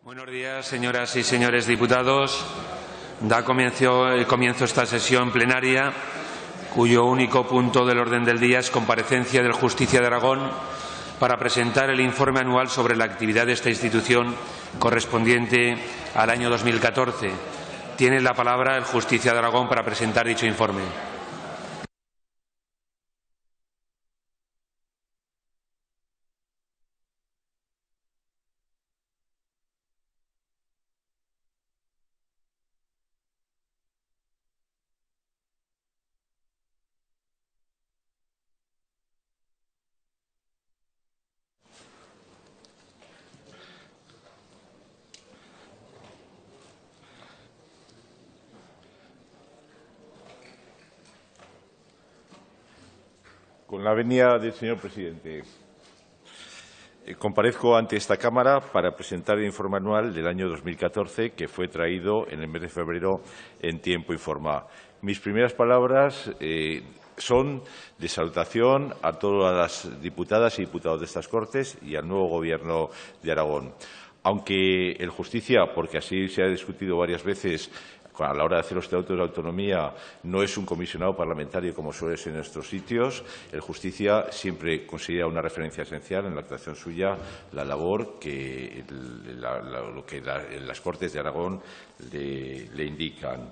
Buenos días, señoras y señores diputados. Da comienzo esta sesión plenaria, cuyo único punto del orden del día es comparecencia del Justicia de Aragón para presentar el informe anual sobre la actividad de esta institución correspondiente al año 2014. Tiene la palabra el Justicia de Aragón para presentar dicho informe. Con la venia del señor presidente, comparezco ante esta Cámara para presentar el informe anual del año 2014, que fue traído en el mes de febrero en tiempo y forma. Mis primeras palabras son de salutación a todas las diputadas y diputados de estas Cortes y al nuevo Gobierno de Aragón. Aunque el Justicia, porque así se ha discutido varias veces, a la hora de hacer los estatutos de autonomía, no es un comisionado parlamentario como suele ser en estos sitios, el Justicia siempre considera una referencia esencial en la actuación suya la labor que las Cortes de Aragón le indican.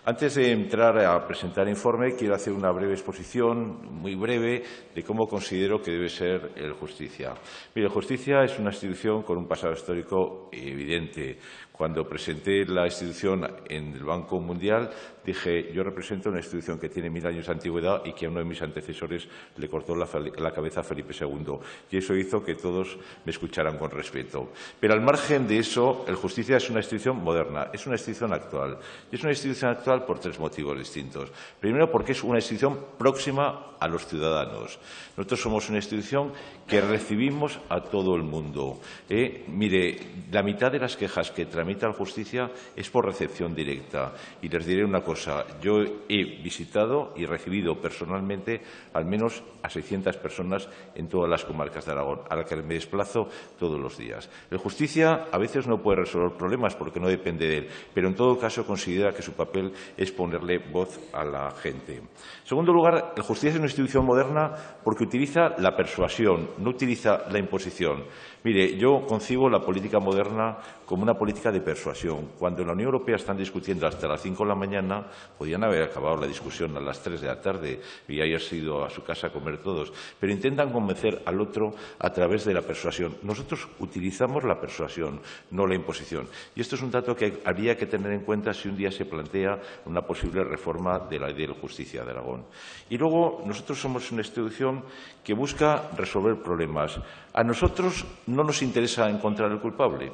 Antes de entrar a presentar el informe, quiero hacer una breve exposición, muy breve, de cómo considero que debe ser el Justicia. Mire, el Justicia es una institución con un pasado histórico evidente. Cuando presenté la institución en el Banco Mundial, dije, yo represento una institución que tiene 1000 años de antigüedad y que a uno de mis antecesores le cortó la cabeza a Felipe II. Y eso hizo que todos me escucharan con respeto. Pero al margen de eso, el Justicia es una institución moderna, es una institución actual. Y es una institución actual por tres motivos distintos. Primero, porque es una institución próxima a los ciudadanos. Nosotros somos una institución que recibimos a todo el mundo. Mire, la mitad de las quejas que tramita la Justicia es por recepción directa. Y les diré una cosa, yo he visitado y recibido personalmente al menos a 600 personas en todas las comarcas de Aragón, a las que me desplazo todos los días. El Justicia a veces no puede resolver problemas porque no depende de él, pero en todo caso considera que su papel es ponerle voz a la gente. En segundo lugar, el Justicia es una institución moderna porque utiliza la persuasión, no utiliza la imposición. Mire, yo concibo la política moderna como una política de persuasión. Cuando en la Unión Europea están discutiendo hasta las 5 de la mañana, podían haber acabado la discusión a las 3 de la tarde y hayas ido a su casa a comer todos, pero intentan convencer al otro a través de la persuasión. Nosotros utilizamos la persuasión, no la imposición. Y esto es un dato que habría que tener en cuenta si un día se plantea una posible reforma de la ley de justicia de Aragón. Y luego, nosotros somos una institución que busca resolver problemas. A nosotros no nos interesa encontrar el culpable.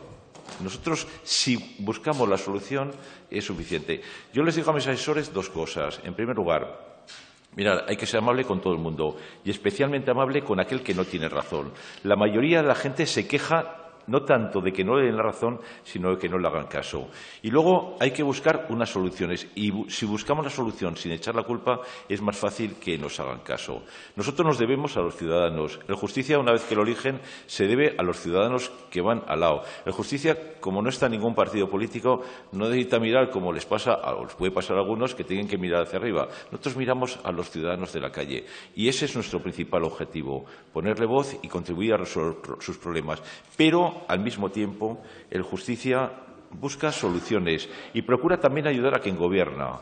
Nosotros, si buscamos la solución, es suficiente. Yo les digo a mis asesores dos cosas. En primer lugar, mirad, hay que ser amable con todo el mundo y especialmente amable con aquel que no tiene razón. La mayoría de la gente se queja no tanto de que no le den la razón, sino de que no le hagan caso. Y luego hay que buscar unas soluciones. Y si buscamos la solución sin echar la culpa, es más fácil que nos hagan caso. Nosotros nos debemos a los ciudadanos. El Justicia, una vez que lo eligen, se debe a los ciudadanos que van al lado. El Justicia, como no está en ningún partido político, no necesita mirar como les pasa, o les puede pasar a algunos, que tienen que mirar hacia arriba. Nosotros miramos a los ciudadanos de la calle. Y ese es nuestro principal objetivo, ponerle voz y contribuir a resolver sus problemas. Pero al mismo tiempo, el Justicia busca soluciones y procura también ayudar a quien gobierna.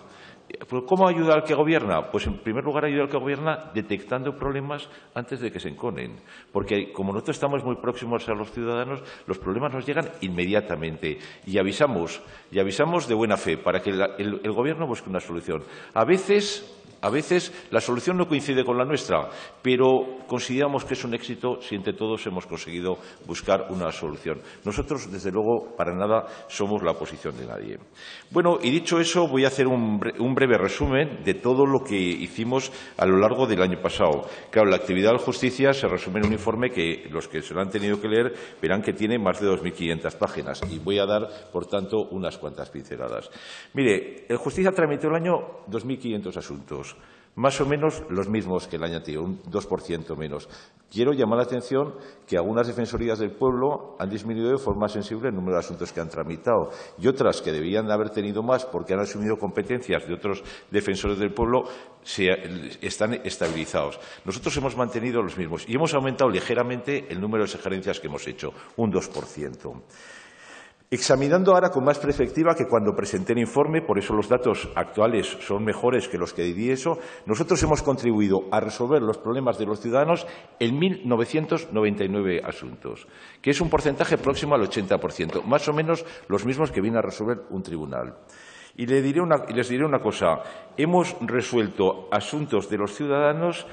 ¿Cómo ayudar al que gobierna? Pues, en primer lugar, ayudar al que gobierna detectando problemas antes de que se enconen. Porque, como nosotros estamos muy próximos a los ciudadanos, los problemas nos llegan inmediatamente. Y avisamos de buena fe para que el Gobierno busque una solución. A veces la solución no coincide con la nuestra, pero consideramos que es un éxito si entre todos hemos conseguido buscar una solución. Nosotros, desde luego, para nada somos la oposición de nadie. Bueno, y dicho eso, voy a hacer un breve resumen de todo lo que hicimos a lo largo del año pasado. Claro, la actividad de la Justicia se resume en un informe que los que se lo han tenido que leer verán que tiene más de 2500 páginas y voy a dar, por tanto, unas cuantas pinceladas. Mire, el Justicia tramitó el año 2500 asuntos. más o menos los mismos que el año anterior, un 2% menos. Quiero llamar la atención que algunas defensorías del pueblo han disminuido de forma sensible el número de asuntos que han tramitado y otras que debían haber tenido más porque han asumido competencias de otros defensores del pueblo están estabilizados. Nosotros hemos mantenido los mismos y hemos aumentado ligeramente el número de sugerencias que hemos hecho, un 2%. Examinando ahora con más perspectiva que cuando presenté el informe, por eso los datos actuales son mejores que los que di eso, nosotros hemos contribuido a resolver los problemas de los ciudadanos en 1.999 asuntos, que es un porcentaje próximo al 80%, más o menos los mismos que viene a resolver un tribunal. Y les diré una cosa, hemos resuelto asuntos de los ciudadanos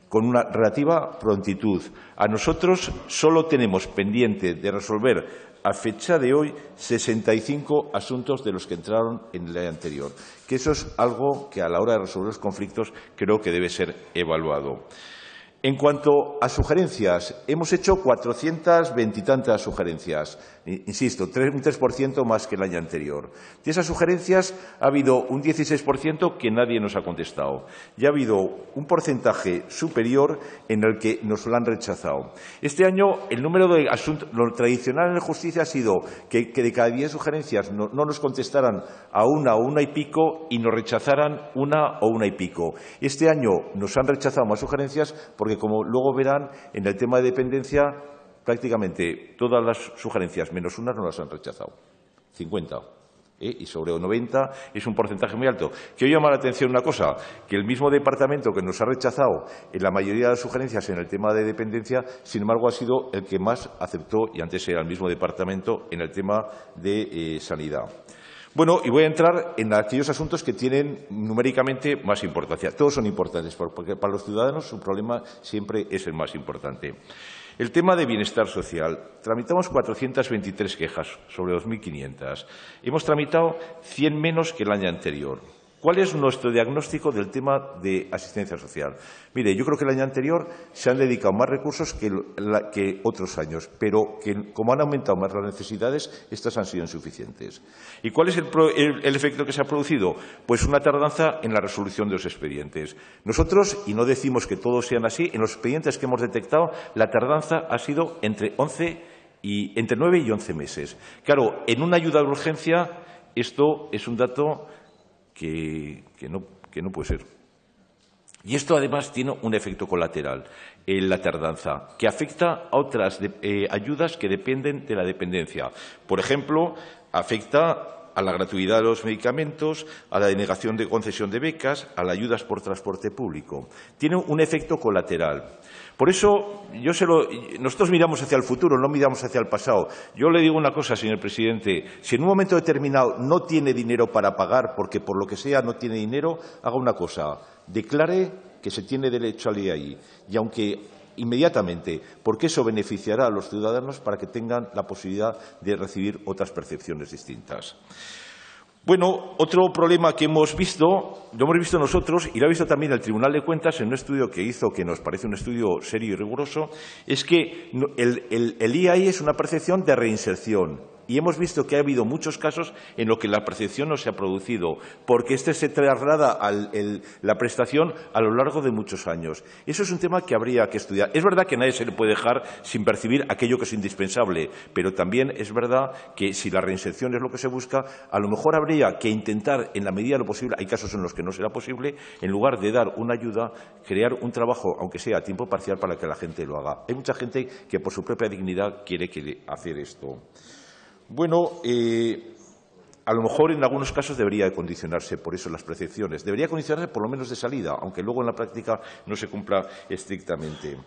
con una relativa prontitud. A nosotros solo tenemos pendiente de resolver a fecha de hoy 65 asuntos de los que entraron en el año anterior, que eso es algo que a la hora de resolver los conflictos creo que debe ser evaluado. En cuanto a sugerencias, hemos hecho 420 y tantas sugerencias, insisto, un 3% más que el año anterior. De esas sugerencias ha habido un 16% que nadie nos ha contestado y ha habido un porcentaje superior en el que nos lo han rechazado. Este año el número de asuntos, lo tradicional en la justicia ha sido que de cada 10 sugerencias no nos contestaran a una o una y pico y nos rechazaran una o una y pico. Este año nos han rechazado más sugerencias porque, como luego verán, en el tema de dependencia prácticamente todas las sugerencias menos una no las han rechazado. 50. Y sobre 90 es un porcentaje muy alto. Quiero llamar la atención una cosa, que el mismo departamento que nos ha rechazado en la mayoría de las sugerencias en el tema de dependencia, sin embargo, ha sido el que más aceptó, y antes era el mismo departamento, en el tema de sanidad. Bueno, y voy a entrar en aquellos asuntos que tienen numéricamente más importancia. Todos son importantes, porque para los ciudadanos su problema siempre es el más importante. El tema de bienestar social. Tramitamos 423 quejas sobre 2.500. Hemos tramitado 100 menos que el año anterior. ¿Cuál es nuestro diagnóstico del tema de asistencia social? Mire, yo creo que el año anterior se han dedicado más recursos que otros años, pero que como han aumentado más las necesidades, estas han sido insuficientes. ¿Y cuál es el efecto que se ha producido? Pues una tardanza en la resolución de los expedientes. Nosotros, y no decimos que todos sean así, en los expedientes que hemos detectado, la tardanza ha sido entre 9 y 11 meses. Claro, en una ayuda de urgencia, esto es un dato que no puede ser. Y esto, además, tiene un efecto colateral en la tardanza, que afecta a otras ayudas que dependen de la dependencia. Por ejemplo, afecta a la gratuidad de los medicamentos, a la denegación de concesión de becas, a las ayudas por transporte público. Tiene un efecto colateral. Por eso, nosotros miramos hacia el futuro, no miramos hacia el pasado. Yo le digo una cosa, señor presidente. Si en un momento determinado no tiene dinero para pagar, porque por lo que sea no tiene dinero, haga una cosa. Declare que se tiene derecho a ley ahí. Y aunque inmediatamente, porque eso beneficiará a los ciudadanos para que tengan la posibilidad de recibir otras percepciones distintas. Bueno, otro problema que hemos visto, lo hemos visto nosotros y lo ha visto también el Tribunal de Cuentas en un estudio que hizo, que nos parece un estudio serio y riguroso, es que el IAI es una percepción de reinserción. Y hemos visto que ha habido muchos casos en los que la percepción no se ha producido, porque se traslada la prestación a lo largo de muchos años. Eso es un tema que habría que estudiar. Es verdad que a nadie se le puede dejar sin percibir aquello que es indispensable, pero también es verdad que si la reinserción es lo que se busca, a lo mejor habría que intentar, en la medida de lo posible, hay casos en los que no será posible, en lugar de dar una ayuda, crear un trabajo, aunque sea a tiempo parcial, para que la gente lo haga. Hay mucha gente que por su propia dignidad quiere hacer esto. Bueno, a lo mejor en algunos casos debería condicionarse por eso las percepciones. Debería condicionarse por lo menos de salida, aunque luego en la práctica no se cumpla estrictamente.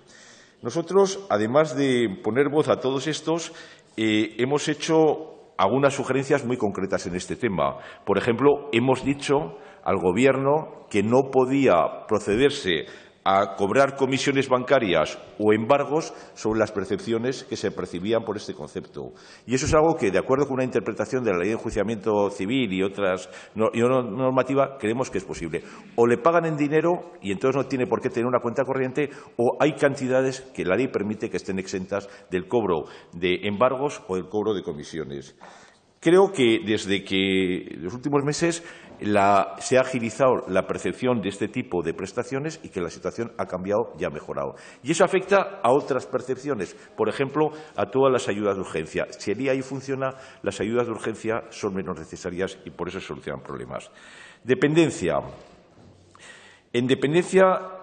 Nosotros, además de poner voz a todos estos, hemos hecho algunas sugerencias muy concretas en este tema. Por ejemplo, hemos dicho al Gobierno que no podía procederse a cobrar comisiones bancarias o embargos sobre las percepciones que se percibían por este concepto. Y eso es algo que, de acuerdo con una interpretación de la Ley de Enjuiciamiento Civil y otras normativa, creemos que es posible. O le pagan en dinero y entonces no tiene por qué tener una cuenta corriente, o hay cantidades que la ley permite que estén exentas del cobro de embargos o del cobro de comisiones. Creo que desde que en los últimos meses se ha agilizado la percepción de este tipo de prestaciones y que la situación ha cambiado y ha mejorado. Y eso afecta a otras percepciones, por ejemplo, a todas las ayudas de urgencia. Si el IAI funciona, las ayudas de urgencia son menos necesarias y por eso se solucionan problemas. Dependencia. En dependencia,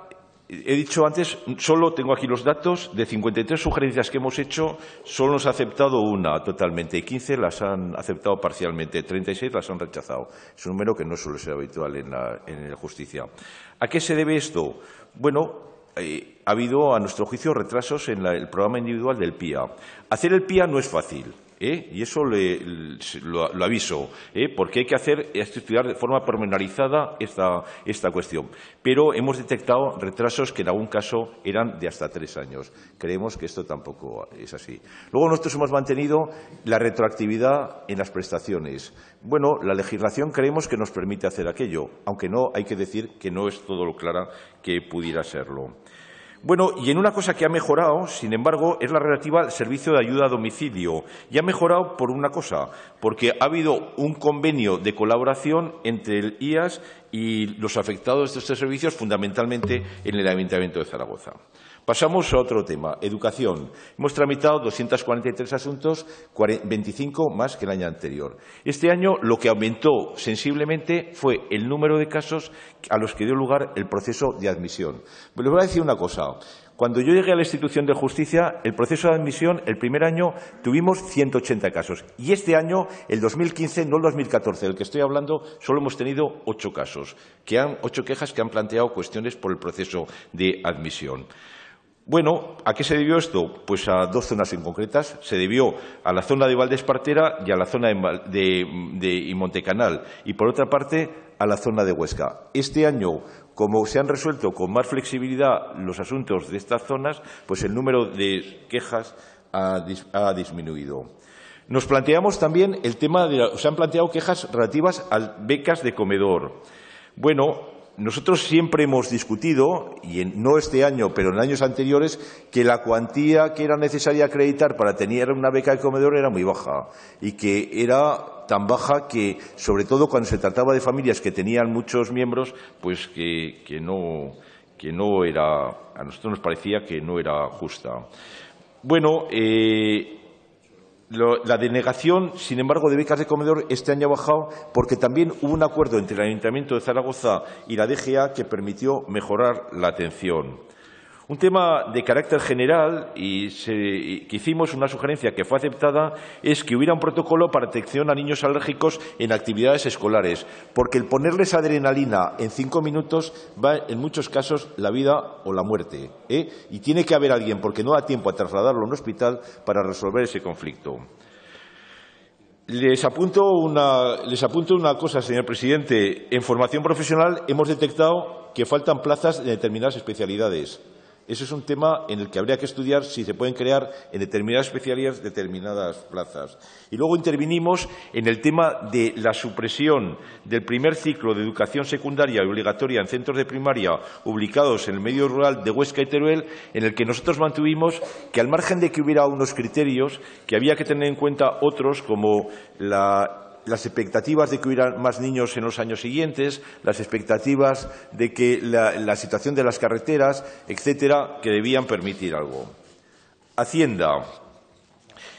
he dicho antes, solo tengo aquí los datos, de 53 sugerencias que hemos hecho, solo nos ha aceptado una totalmente, 15 las han aceptado parcialmente, 36 las han rechazado. Es un número que no suele ser habitual en la justicia. ¿A qué se debe esto? Bueno, ha habido, a nuestro juicio, retrasos en el programa individual del PIA. Hacer el PIA no es fácil. Y eso lo aviso, porque hay que estudiar de forma pormenorizada esta cuestión. Pero hemos detectado retrasos que en algún caso eran de hasta 3 años. Creemos que esto tampoco es así. Luego nosotros hemos mantenido la retroactividad en las prestaciones. Bueno, la legislación creemos que nos permite hacer aquello, aunque no hay que decir que no es todo lo clara que pudiera serlo. Bueno, y en una cosa que ha mejorado, sin embargo, es la relativa al servicio de ayuda a domicilio. Y ha mejorado por una cosa, porque ha habido un convenio de colaboración entre el IAS y los afectados de estos servicios, fundamentalmente en el Ayuntamiento de Zaragoza. Pasamos a otro tema, educación. Hemos tramitado 243 asuntos, 25 más que el año anterior. Este año lo que aumentó sensiblemente fue el número de casos a los que dio lugar el proceso de admisión. Les voy a decir una cosa. Cuando yo llegué a la institución de justicia, el proceso de admisión, el primer año tuvimos 180 casos. Y este año, el 2015, no el 2014, del que estoy hablando, solo hemos tenido 8 casos, 8 quejas que han planteado cuestiones por el proceso de admisión. Bueno, ¿a qué se debió esto? Pues a 2 zonas en concretas. Se debió a la zona de Valdespartera y a la zona de Montecanal. Y, por otra parte, a la zona de Huesca. Este año, como se han resuelto con más flexibilidad los asuntos de estas zonas, pues el número de quejas ha disminuido. Nos planteamos también el tema se han planteado quejas relativas a becas de comedor. Bueno, nosotros siempre hemos discutido, y no este año, pero en años anteriores, que la cuantía que era necesaria acreditar para tener una beca de comedor era muy baja y que era tan baja que, sobre todo cuando se trataba de familias que tenían muchos miembros, pues que no era, a nosotros nos parecía que no era justa. Bueno, la denegación, sin embargo, de becas de comedor este año ha bajado porque también hubo un acuerdo entre el Ayuntamiento de Zaragoza y la DGA que permitió mejorar la atención. Un tema de carácter general que hicimos una sugerencia que fue aceptada es que hubiera un protocolo para atención a niños alérgicos en actividades escolares, porque el ponerles adrenalina en 5 minutos va en muchos casos la vida o la muerte, y tiene que haber alguien, porque no da tiempo a trasladarlo a un hospital para resolver ese conflicto. Les apunto una cosa, señor presidente. En formación profesional hemos detectado que faltan plazas de determinadas especialidades. Eso es un tema en el que habría que estudiar si se pueden crear en determinadas especialidades determinadas plazas. Y luego intervinimos en el tema de la supresión del primer ciclo de educación secundaria y obligatoria en centros de primaria ubicados en el medio rural de Huesca y Teruel, en el que nosotros mantuvimos que, al margen de que hubiera unos criterios, que había que tener en cuenta otros como las expectativas de que hubiera más niños en los años siguientes, las expectativas de que la situación de las carreteras, etcétera, que debían permitir algo. Hacienda.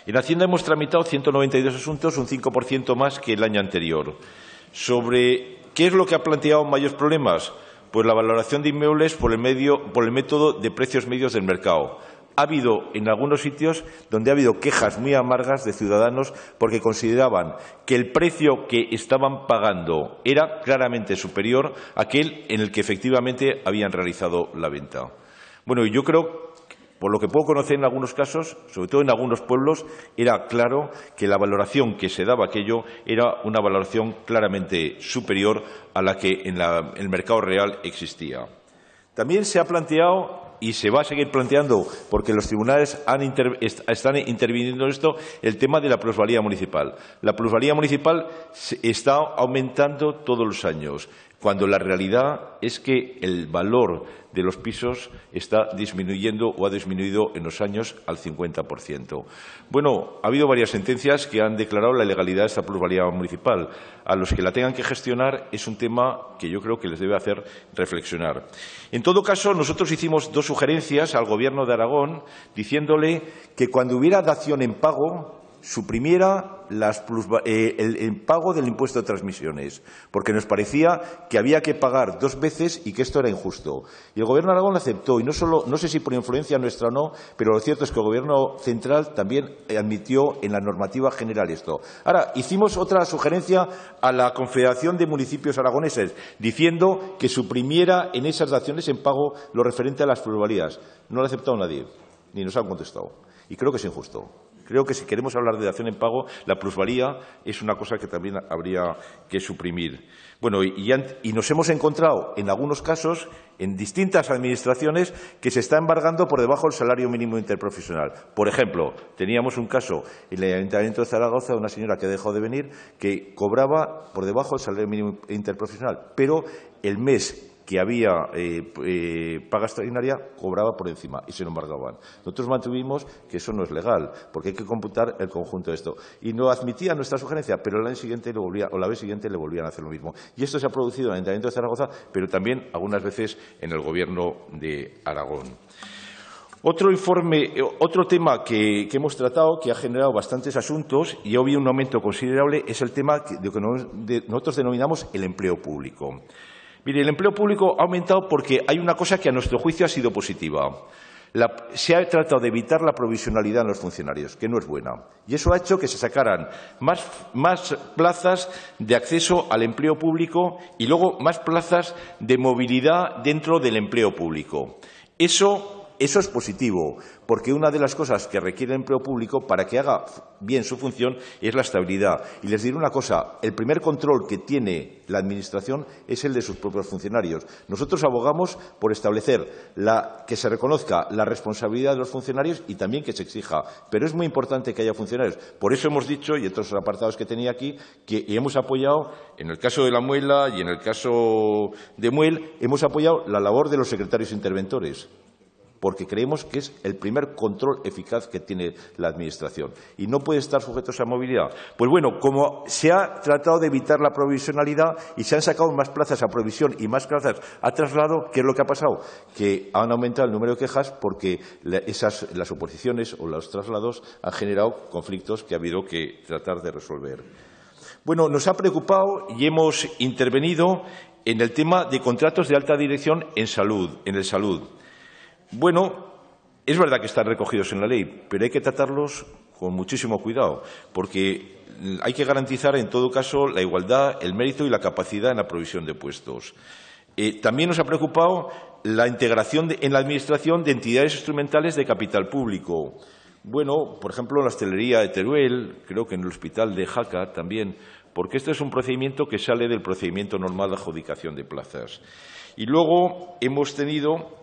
En Hacienda hemos tramitado 192 asuntos, un 5% más que el año anterior. ¿Sobre qué es lo que ha planteado mayores problemas? Pues la valoración de inmuebles por el método de precios medios del mercado. Ha habido en algunos sitios donde ha habido quejas muy amargas de ciudadanos porque consideraban que el precio que estaban pagando era claramente superior a aquel en el que efectivamente habían realizado la venta. Bueno, yo creo, por lo que puedo conocer en algunos casos, sobre todo en algunos pueblos, era claro que la valoración que se daba aquello era una valoración claramente superior a la que en el mercado real existía. También se ha planteado, y se va a seguir planteando, porque los tribunales están interviniendo en esto, el tema de la plusvalía municipal. La plusvalía municipal está aumentando todos los años. cuando la realidad es que el valor de los pisos está disminuyendo o ha disminuido en los años al 50%. Bueno, ha habido varias sentencias que han declarado la ilegalidad de esta plusvalía municipal. A los que la tengan que gestionar es un tema que yo creo que les debe hacer reflexionar. En todo caso, nosotros hicimos 2 sugerencias al Gobierno de Aragón diciéndole que cuando hubiera dación en pago suprimiera el pago del impuesto de transmisiones, porque nos parecía que había que pagar 2 veces y que esto era injusto. Y el Gobierno de Aragón lo aceptó, y no sé si por influencia nuestra o no, pero lo cierto es que el Gobierno central también admitió en la normativa general esto. Ahora, hicimos otra sugerencia a la Confederación de Municipios Aragoneses, diciendo que suprimiera en esas daciones en pago lo referente a las plusvalías. No lo ha aceptado nadie, ni nos han contestado. Y creo que es injusto. Creo que si queremos hablar de dación en pago, la plusvalía es una cosa que también habría que suprimir. Bueno, y nos hemos encontrado en algunos casos, en distintas administraciones, que se está embargando por debajo del salario mínimo interprofesional. Por ejemplo, teníamos un caso en el Ayuntamiento de Zaragoza de una señora que dejó de venir que cobraba por debajo del salario mínimo interprofesional, pero el mes que había paga extraordinaria, cobraba por encima y se lo embargaban. Nosotros mantuvimos que eso no es legal, porque hay que computar el conjunto de esto. Y no admitía nuestra sugerencia, pero el año siguiente la vez siguiente le volvían a hacer lo mismo. Y esto se ha producido en el Ayuntamiento de Zaragoza, pero también algunas veces en el Gobierno de Aragón. Otro tema que hemos tratado, que ha generado bastantes asuntos y ha habido un aumento considerable, es el tema de que nosotros denominamos el empleo público. Mire, el empleo público ha aumentado porque hay una cosa que a nuestro juicio ha sido positiva. Se ha tratado de evitar la provisionalidad en los funcionarios, que no es buena. Y eso ha hecho que se sacaran más plazas de acceso al empleo público y luego más plazas de movilidad dentro del empleo público. Eso es positivo, porque una de las cosas que requiere el empleo público para que haga bien su función es la estabilidad. Y les diré una cosa, el primer control que tiene la Administración es el de sus propios funcionarios. Nosotros abogamos por establecer que se reconozca la responsabilidad de los funcionarios y también que se exija. Pero es muy importante que haya funcionarios. Por eso hemos dicho, y otros apartados que tenía aquí, que hemos apoyado, en el caso de La Muela y en el caso de Muel, hemos apoyado la labor de los secretarios interventores, porque creemos que es el primer control eficaz que tiene la Administración y no puede estar sujetos a movilidad. Pues bueno, como se ha tratado de evitar la provisionalidad y se han sacado más plazas a provisión y más plazas a traslado, ¿qué es lo que ha pasado? Que han aumentado el número de quejas porque las oposiciones o los traslados han generado conflictos que ha habido que tratar de resolver. Bueno, nos ha preocupado y hemos intervenido en el tema de contratos de alta dirección en el salud. Bueno, es verdad que están recogidos en la ley, pero hay que tratarlos con muchísimo cuidado, porque hay que garantizar, en todo caso, la igualdad, el mérito y la capacidad en la provisión de puestos. También nos ha preocupado la integración en la Administración de entidades instrumentales de capital público. Bueno, por ejemplo, en la hostelería de Teruel, creo que en el hospital de Jaca también, porque este es un procedimiento que sale del procedimiento normal de adjudicación de plazas. Y luego hemos tenido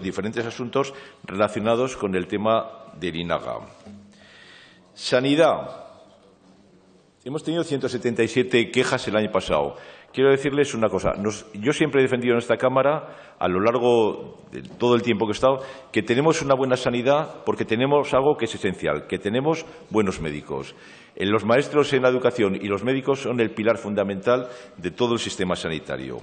diferentes asuntos relacionados con el tema del INAGA. Sanidad. Hemos tenido 177 quejas el año pasado. Quiero decirles una cosa. Yo siempre he defendido en esta Cámara, a lo largo de todo el tiempo que he estado, que tenemos una buena sanidad porque tenemos algo que es esencial, que tenemos buenos médicos. Los maestros en la educación y los médicos son el pilar fundamental de todo el sistema sanitario.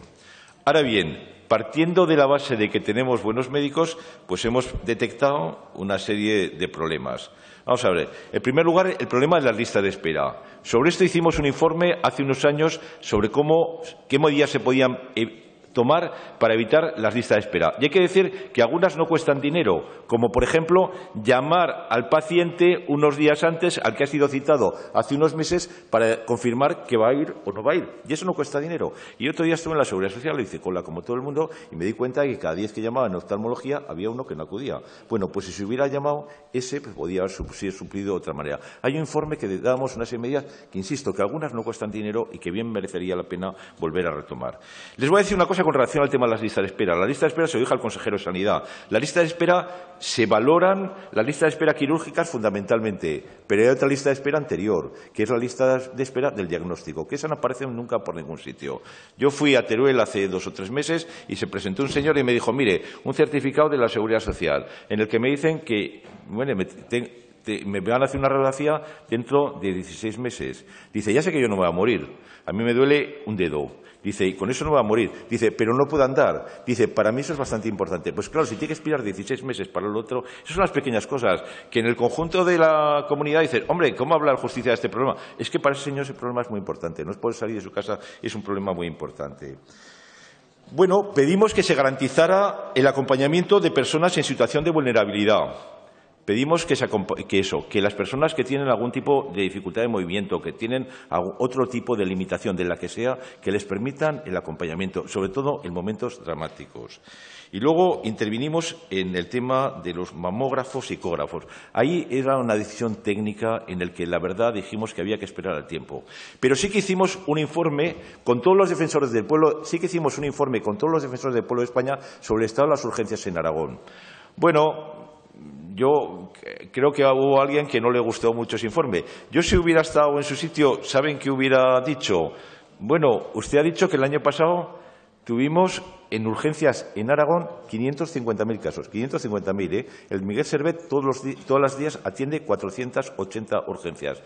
Ahora bien, partiendo de la base de que tenemos buenos médicos, pues hemos detectado una serie de problemas. Vamos a ver. En primer lugar, el problema de la lista de espera. Sobre esto hicimos un informe hace unos años sobre qué medidas se podían tomar para evitar las listas de espera. Y hay que decir que algunas no cuestan dinero, como por ejemplo llamar al paciente unos días antes, al que ha sido citado hace unos meses, para confirmar que va a ir o no va a ir. Y eso no cuesta dinero. Y otro día estuve en la Seguridad Social, le hice cola como todo el mundo y me di cuenta de que cada 10 que llamaba en oftalmología había uno que no acudía. Bueno, pues si se hubiera llamado ese, pues podía haber suplido de otra manera. Hay un informe que damos una serie de medidas que, insisto, que algunas no cuestan dinero y que bien merecería la pena volver a retomar. Les voy a decir una cosa con relación al tema de las listas de espera. La lista de espera se lo dije al consejero de Sanidad. La lista de espera se valoran, la lista de espera quirúrgicas fundamentalmente, pero hay otra lista de espera anterior, que es la lista de espera del diagnóstico, que esa no aparece nunca por ningún sitio. Yo fui a Teruel hace 2 o 3 meses y se presentó un señor y me dijo, mire, un certificado de la Seguridad Social, en el que me dicen que, bueno, me van a hacer una radiografía dentro de 16 meses. Dice, ya sé que yo no me voy a morir, a mí me duele un dedo. Dice, y con eso no va a morir. Dice, pero no puedo andar. Dice, para mí eso es bastante importante. Pues claro, si tiene que esperar 16 meses para el otro, esas son las pequeñas cosas que en el conjunto de la comunidad dicen, hombre, ¿cómo habla la justicia de este problema? Es que para ese señor ese problema es muy importante. No es poder salir de su casa, es un problema muy importante. Bueno, pedimos que se garantizara el acompañamiento de personas en situación de vulnerabilidad. Pedimos que las personas que tienen algún tipo de dificultad de movimiento, que tienen otro tipo de limitación de la que sea, que les permitan el acompañamiento, sobre todo en momentos dramáticos. Y luego intervinimos en el tema de los mamógrafos y ecógrafos. Ahí era una decisión técnica en la que, la verdad, dijimos que había que esperar al tiempo. Pero sí que hicimos un informe con todos los defensores del pueblo, de España sobre el estado de las urgencias en Aragón. Bueno, yo creo que hubo alguien que no le gustó mucho ese informe. Yo, si hubiera estado en su sitio, ¿saben qué hubiera dicho? Bueno, usted ha dicho que el año pasado tuvimos en urgencias en Aragón 550.000 casos. 550.000, ¿eh? El Miguel Servet todos los días atiende 480 urgencias.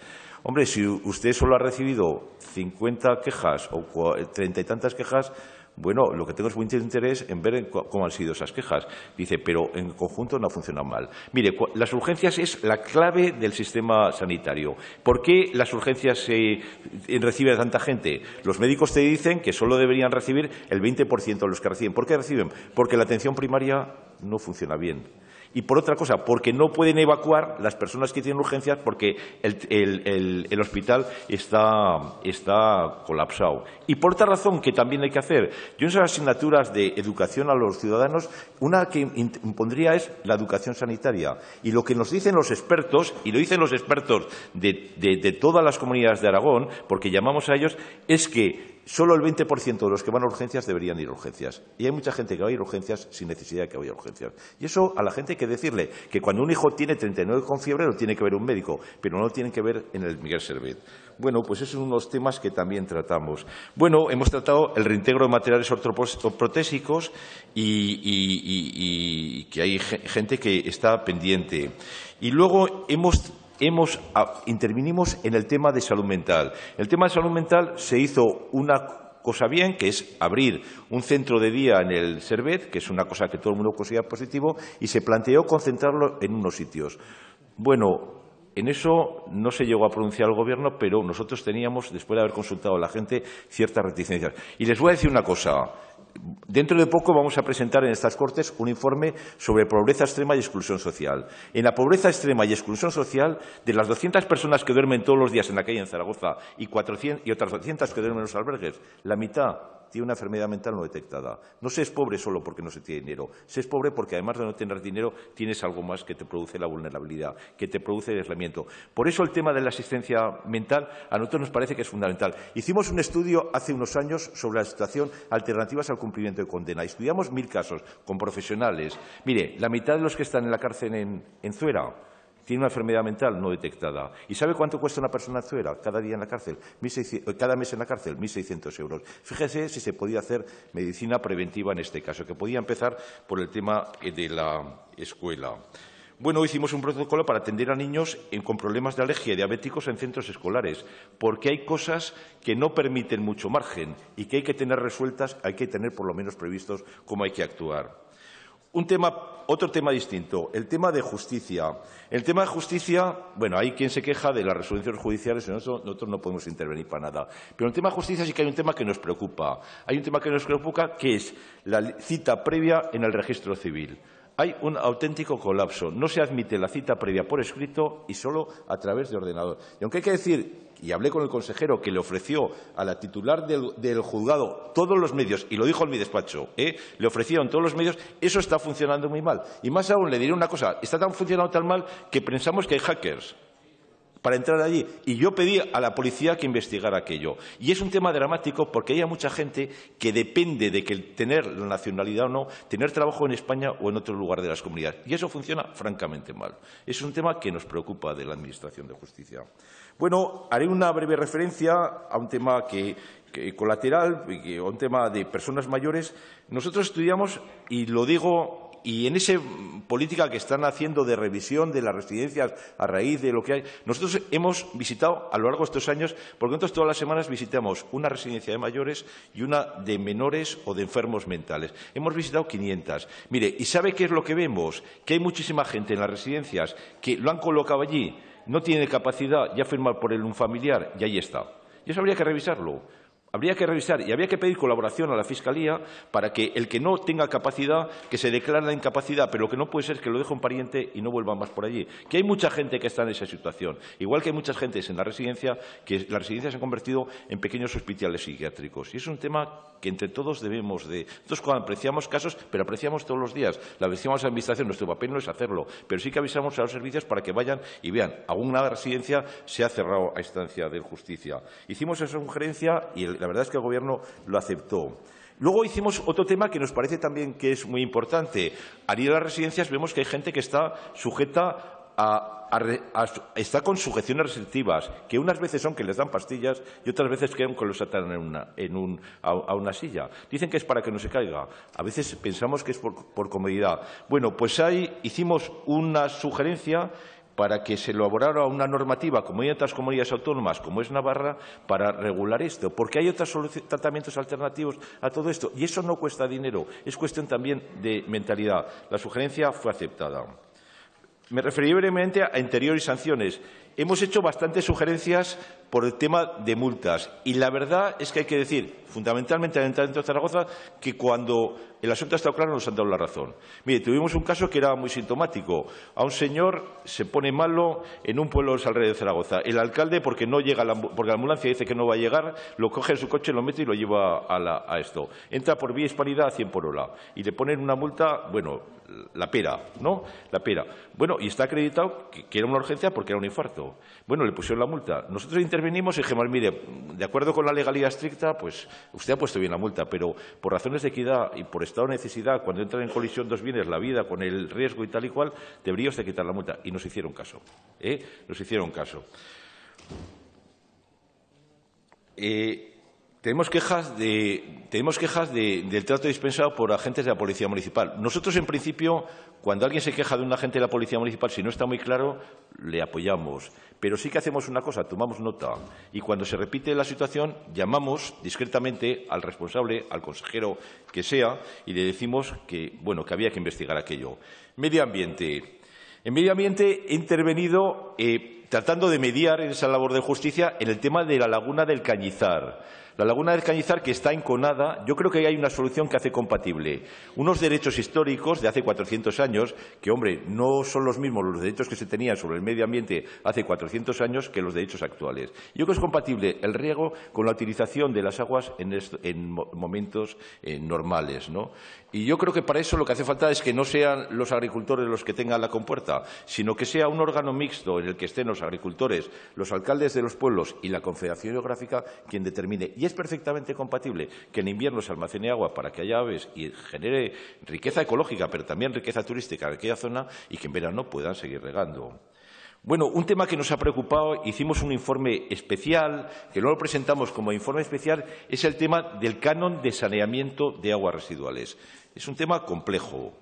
Hombre, si usted solo ha recibido 50 quejas o 30 y tantas quejas, bueno, lo que tengo es mucho interés en ver cómo han sido esas quejas. Dice, pero en conjunto no ha funcionado mal. Mire, las urgencias es la clave del sistema sanitario. ¿Por qué las urgencias recibe a tanta gente? Los médicos te dicen que solo deberían recibir el 20% de los que reciben. ¿Por qué reciben? Porque la atención primaria no funciona bien. Y por otra cosa, porque no pueden evacuar las personas que tienen urgencias porque el hospital está colapsado. Y por otra razón que también hay que hacer, yo en esas asignaturas de educación a los ciudadanos, una que impondría es la educación sanitaria. Y lo que nos dicen los expertos, y lo dicen los expertos de todas las comunidades de Aragón, porque llamamos a ellos, es que solo el 20% de los que van a urgencias deberían ir a urgencias. Y hay mucha gente que va a ir a urgencias sin necesidad de que vaya a urgencias. Y eso a la gente hay que decirle que cuando un hijo tiene 39 con fiebre lo tiene que ver un médico, pero no lo tienen que ver en el Miguel Servet. Bueno, pues esos son unos temas que también tratamos. Bueno, hemos tratado el reintegro de materiales ortoprotésicos y que hay gente que está pendiente. Y luego intervinimos en el tema de salud mental. El tema de salud mental se hizo una cosa bien, que es abrir un centro de día en el Servet, que es una cosa que todo el mundo considera positivo, y se planteó concentrarlo en unos sitios. Bueno, en eso no se llegó a pronunciar el Gobierno, pero nosotros teníamos, después de haber consultado a la gente, ciertas reticencias. Y les voy a decir una cosa. Dentro de poco vamos a presentar en estas Cortes un informe sobre pobreza extrema y exclusión social. En la pobreza extrema y exclusión social, de las 200 personas que duermen todos los días en la calle en Zaragoza y otras 200 que duermen en los albergues, la mitad tiene una enfermedad mental no detectada. No se es pobre solo porque no se tiene dinero. Se es pobre porque, además de no tener dinero, tienes algo más que te produce la vulnerabilidad, que te produce el aislamiento. Por eso el tema de la asistencia mental a nosotros nos parece que es fundamental. Hicimos un estudio hace unos años sobre la situación alternativas al cumplimiento de condena. Estudiamos 1000 casos con profesionales. Mire, la mitad de los que están en la cárcel en Zuera tiene una enfermedad mental no detectada. ¿Y sabe cuánto cuesta una persona en Zuera cada día en la cárcel? Cada mes en la cárcel, 1.600 euros. Fíjese si se podía hacer medicina preventiva en este caso, que podía empezar por el tema de la escuela. Bueno, hicimos un protocolo para atender a niños con problemas de alergia y diabéticos en centros escolares, porque hay cosas que no permiten mucho margen y que hay que tener resueltas, hay que tener por lo menos previstos cómo hay que actuar. Otro tema distinto, el tema de justicia. El tema de justicia, bueno, hay quien se queja de las resoluciones judiciales, nosotros no podemos intervenir para nada. Pero en el tema de justicia sí que hay un tema que nos preocupa. Hay un tema que nos preocupa, que es la cita previa en el registro civil. Hay un auténtico colapso. No se admite la cita previa por escrito y solo a través de ordenador. Y aunque hay que decir, y hablé con el consejero que le ofreció a la titular del juzgado todos los medios, y lo dijo en mi despacho, le ofrecieron todos los medios, eso está funcionando muy mal. Y más aún, le diré una cosa, está funcionando tan mal que pensamos que hay hackers. para entrar allí. Y yo pedí a la policía que investigara aquello. Y es un tema dramático porque hay mucha gente que depende de que tener la nacionalidad o no, tener trabajo en España o en otro lugar de las comunidades. Y eso funciona francamente mal. Es un tema que nos preocupa de la Administración de Justicia. Bueno, haré una breve referencia a un tema colateral, a un tema de personas mayores. Nosotros estudiamos, y lo digo, y en esa política que están haciendo de revisión de las residencias a raíz de lo que hay, nosotros hemos visitado a lo largo de estos años, porque nosotros todas las semanas visitamos una residencia de mayores y una de menores o de enfermos mentales. Hemos visitado 500. Mire, ¿y sabe qué es lo que vemos? Que hay muchísima gente en las residencias que lo han colocado allí, no tiene capacidad, ya firmado por él un familiar y ahí está. Y eso habría que revisarlo. Habría que revisar y habría que pedir colaboración a la Fiscalía para que el que no tenga capacidad, que se declare la incapacidad, pero lo que no puede ser es que lo deje un pariente y no vuelva más por allí. Que hay mucha gente que está en esa situación. Igual que hay muchas gentes en la residencia, que las residencias se han convertido en pequeños hospitales psiquiátricos. Y es un tema que entre todos debemos de... Nosotros cuando apreciamos casos, pero apreciamos todos los días. La avisamos a la Administración, nuestro papel no es hacerlo, pero sí que avisamos a los servicios para que vayan y vean. Alguna residencia se ha cerrado a instancia de justicia. Hicimos esa sugerencia y la verdad es que el Gobierno lo aceptó. Luego hicimos otro tema que nos parece también que es muy importante. Al ir a las residencias vemos que hay gente que está sujeta está con sujeciones restrictivas, que unas veces son que les dan pastillas y otras veces que los atan a una silla. Dicen que es para que no se caiga. A veces pensamos que es por comodidad. Bueno, pues ahí hicimos una sugerencia para que se elaborara una normativa, como hay en otras comunidades autónomas, como es Navarra, para regular esto, porque hay otros tratamientos alternativos a todo esto, y eso no cuesta dinero, es cuestión también de mentalidad. La sugerencia fue aceptada. Me referiré brevemente a interior y sanciones. Hemos hecho bastantes sugerencias por el tema de multas y la verdad es que hay que decir, fundamentalmente al entrar dentro de Zaragoza, que cuando el asunto ha estado claro nos han dado la razón. Mire, tuvimos un caso que era muy sintomático. A un señor se pone malo en un pueblo de los alrededores de Zaragoza. El alcalde, porque no llega, porque la ambulancia dice que no va a llegar, lo coge en su coche, lo mete y lo lleva a esto. Entra por vía hispanidad a 100 por hora y le ponen una multa, bueno, la pera, ¿no? La pera. Bueno, y está acreditado que era una urgencia porque era un infarto. Bueno, le pusieron la multa. Nosotros intervenimos y dijimos, mire, de acuerdo con la legalidad estricta, pues usted ha puesto bien la multa, pero por razones de equidad y por estado de necesidad, cuando entran en colisión dos bienes, la vida con el riesgo y tal y cual, debería usted quitar la multa. Y nos hicieron caso. Nos hicieron caso. Tenemos quejas del trato dispensado por agentes de la Policía Municipal. Nosotros, en principio, cuando alguien se queja de un agente de la Policía Municipal, si no está muy claro, le apoyamos. Pero sí que hacemos una cosa, tomamos nota. Y cuando se repite la situación, llamamos discretamente al responsable, al consejero que sea, y le decimos que, bueno, que había que investigar aquello. Medio ambiente. En medio ambiente he intervenido tratando de mediar en esa labor de justicia en el tema de la laguna del Cañizar. La laguna del Cañizar, que está enconada, yo creo que hay una solución que hace compatible unos derechos históricos de hace 400 años, que, hombre, no son los mismos los derechos que se tenían sobre el medio ambiente hace 400 años que los derechos actuales. Yo creo que es compatible el riego con la utilización de las aguas en momentos normales, ¿no? Y yo creo que para eso lo que hace falta es que no sean los agricultores los que tengan la compuerta, sino que sea un órgano mixto en el que estén los agricultores, los alcaldes de los pueblos y la Confederación Hidrográfica quien determine. Y es perfectamente compatible que en invierno se almacene agua para que haya aves y genere riqueza ecológica, pero también riqueza turística en aquella zona y que en verano puedan seguir regando. Bueno, un tema que nos ha preocupado, hicimos un informe especial, que no lo presentamos como informe especial, es el tema del canon de saneamiento de aguas residuales. Es un tema complejo,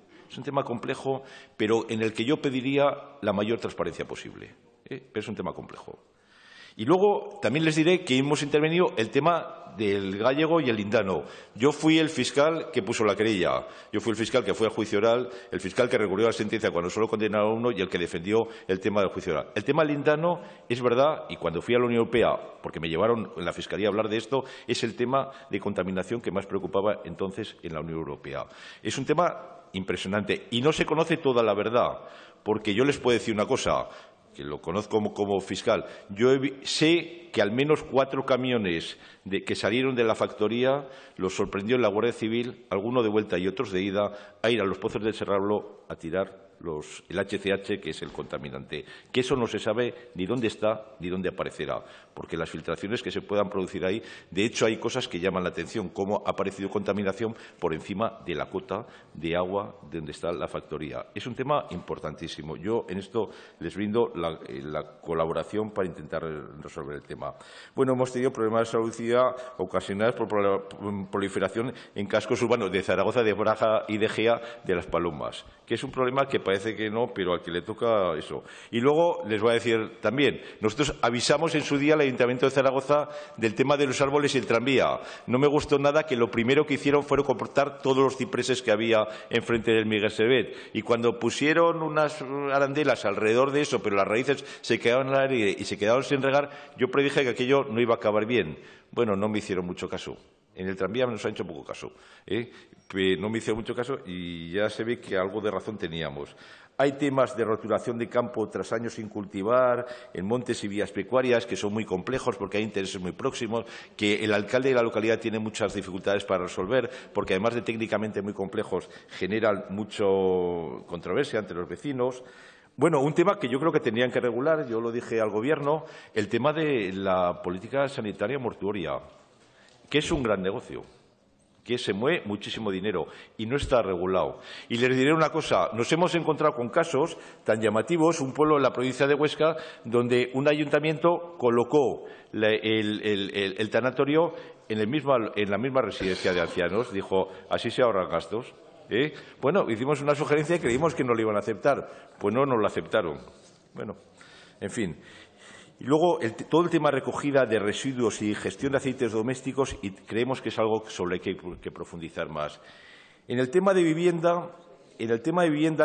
pero en el que yo pediría la mayor transparencia posible. Pero es un tema complejo. Y luego también les diré que hemos intervenido el tema del gallego y el lindano. Yo fui el fiscal que puso la querella, yo fui el fiscal que fue al juicio oral, el fiscal que recurrió a la sentencia cuando solo condenaron a uno y el que defendió el tema del juicio oral. El tema lindano es verdad, y cuando fui a la Unión Europea, porque me llevaron en la Fiscalía a hablar de esto, es el tema de contaminación que más preocupaba entonces en la Unión Europea. Es un tema impresionante y no se conoce toda la verdad, porque yo les puedo decir una cosa, que lo conozco como fiscal, yo sé que al menos 4 camiones que salieron de la factoría los sorprendió la Guardia Civil, algunos de vuelta y otros de ida, a ir a los pozos del Serrablo a tirar el HCH, que es el contaminante, que eso no se sabe ni dónde está ni dónde aparecerá, porque las filtraciones que se puedan producir ahí, de hecho hay cosas que llaman la atención, cómo ha aparecido contaminación por encima de la cota de agua de donde está la factoría. Es un tema importantísimo. Yo en esto les brindo la colaboración para intentar resolver el tema. Bueno, hemos tenido problemas de salud ocasionados por proliferación en cascos urbanos de Zaragoza, de Braga y de Gea, de Las Palomas, que es un problema que parece que no, pero al que le toca eso. Y luego les voy a decir también, nosotros avisamos en su día al Ayuntamiento de Zaragoza del tema de los árboles y el tranvía. No me gustó nada que lo primero que hicieron fuera cortar todos los cipreses que había enfrente del Miguel Servet. Y cuando pusieron unas arandelas alrededor de eso, pero las raíces se quedaban en el aire y se quedaron sin regar, yo predije que aquello no iba a acabar bien. Bueno, no me hicieron mucho caso. En el tranvía nos han hecho poco caso. No me hicieron mucho caso y ya se ve que algo de razón teníamos. Hay temas de rotulación de campo tras años sin cultivar, en montes y vías pecuarias, que son muy complejos porque hay intereses muy próximos, que el alcalde de la localidad tiene muchas dificultades para resolver, porque además de técnicamente muy complejos, generan mucha controversia entre los vecinos. Bueno, un tema que yo creo que tendrían que regular, yo lo dije al Gobierno, el tema de la política sanitaria mortuoria, que es un gran negocio, que se mueve muchísimo dinero y no está regulado. Y les diré una cosa, nos hemos encontrado con casos tan llamativos, un pueblo en la provincia de Huesca, donde un ayuntamiento colocó el tanatorio en la misma residencia de ancianos, dijo, así se ahorran gastos. Bueno, hicimos una sugerencia y creímos que no lo iban a aceptar, pues no nos lo aceptaron. Bueno, en fin. Y luego, todo el tema de recogida de residuos y gestión de aceites domésticos, y creemos que es algo sobre el que hay que profundizar más. En el tema de vivienda,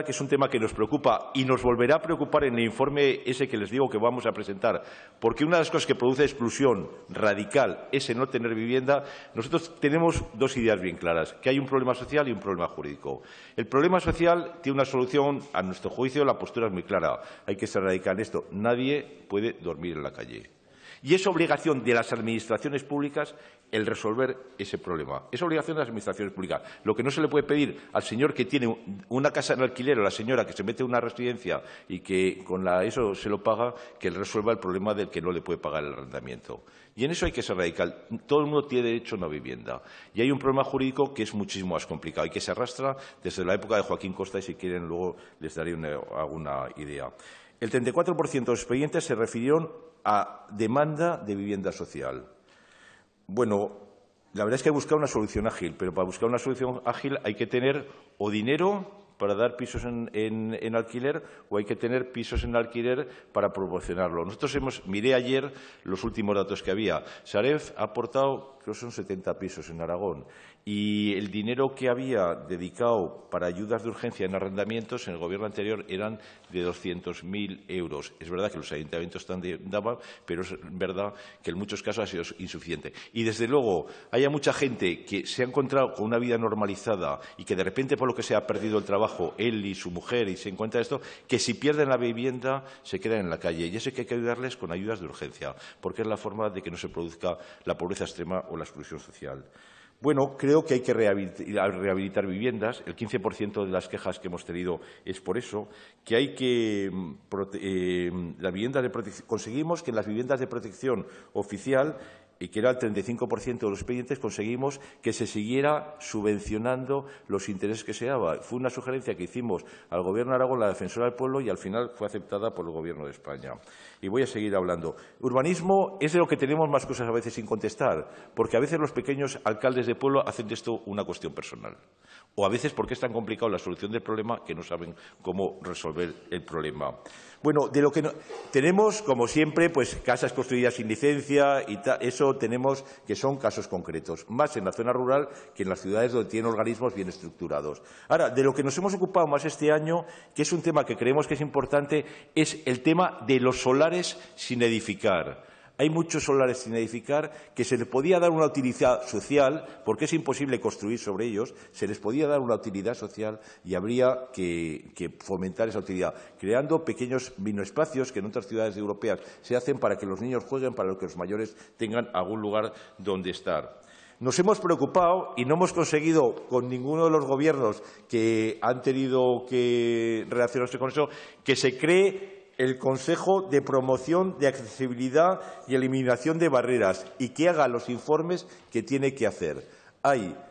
que es un tema que nos preocupa y nos volverá a preocupar en el informe ese que les digo que vamos a presentar, porque una de las cosas que produce exclusión radical es el no tener vivienda, nosotros tenemos dos ideas bien claras, que hay un problema social y un problema jurídico. El problema social tiene una solución, a nuestro juicio, la postura es muy clara, hay que ser radical en esto, nadie puede dormir en la calle. Y es obligación de las administraciones públicas el resolver ese problema. Es obligación de las administraciones públicas. Lo que no se le puede pedir al señor que tiene una casa en alquiler o a la señora que se mete en una residencia y que con eso se lo paga, que él resuelva el problema del que no le puede pagar el arrendamiento. Y en eso hay que ser radical. Todo el mundo tiene derecho a una vivienda. Y hay un problema jurídico que es muchísimo más complicado y que se arrastra desde la época de Joaquín Costa y si quieren luego les daré alguna idea. El 34% de los expedientes se refirieron a demanda de vivienda social. Bueno, la verdad es que hay que buscar una solución ágil, pero para buscar una solución ágil hay que tener o dinero para dar pisos en alquiler o hay que tener pisos en alquiler para proporcionarlo. Nosotros miré ayer los últimos datos que había. Sareb ha aportado, creo que son 70 pisos en Aragón y el dinero que había dedicado para ayudas de urgencia en arrendamientos en el Gobierno anterior eran de 200.000 euros. Es verdad que los ayuntamientos daban, pero es verdad que en muchos casos ha sido insuficiente. Y desde luego, haya mucha gente que se ha encontrado con una vida normalizada y que de repente por lo que sea ha perdido el trabajo, él y su mujer, y se encuentra esto, que si pierden la vivienda se quedan en la calle. Y eso hay que ayudarles con ayudas de urgencia, porque es la forma de que no se produzca la pobreza extrema o la exclusión social. Bueno, creo que hay que rehabilitar viviendas. El 15% de las quejas que hemos tenido es por eso, que hay que conseguimos que en las viviendas de protección oficial, y que era el 35% de los expedientes, conseguimos que se siguiera subvencionando los intereses que se daba. Fue una sugerencia que hicimos al Gobierno de Aragón, la Defensora del Pueblo, y al final fue aceptada por el Gobierno de España. Y voy a seguir hablando. Urbanismo es de lo que tenemos más cosas a veces sin contestar, porque a veces los pequeños alcaldes de pueblo hacen de esto una cuestión personal. O a veces porque es tan complicado la solución del problema que no saben cómo resolver el problema. Bueno, de lo que tenemos, como siempre, pues casas construidas sin licencia y eso tenemos que son casos concretos, más en la zona rural que en las ciudades donde tienen organismos bien estructurados. Ahora, de lo que nos hemos ocupado más este año, que es un tema que creemos que es importante, es el tema de los solares sin edificar. Hay muchos solares sin edificar que se les podía dar una utilidad social, porque es imposible construir sobre ellos, se les podía dar una utilidad social y habría que fomentar esa utilidad, creando pequeños minoespacios que en otras ciudades europeas se hacen para que los niños jueguen, para que los mayores tengan algún lugar donde estar. Nos hemos preocupado y no hemos conseguido con ninguno de los gobiernos que han tenido que relacionarse con eso que se cree el Consejo de Promoción de Accesibilidad y Eliminación de Barreras y que haga los informes que tiene que hacer.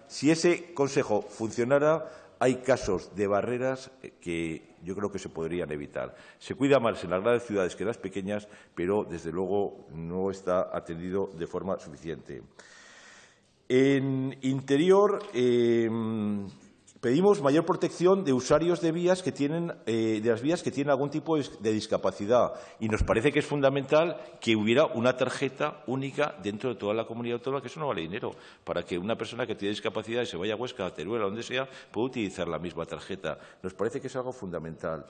Si ese Consejo funcionara, hay casos de barreras que yo creo que se podrían evitar. Se cuida más en las grandes ciudades que en las pequeñas, pero desde luego no está atendido de forma suficiente. En Interior pedimos mayor protección de usuarios de vías que tienen de las vías que tienen algún tipo de discapacidad y nos parece que es fundamental que hubiera una tarjeta única dentro de toda la comunidad autónoma, que eso no vale dinero, para que una persona que tiene discapacidad y se vaya a Huesca, a Teruel, a donde sea, pueda utilizar la misma tarjeta. Nos parece que es algo fundamental.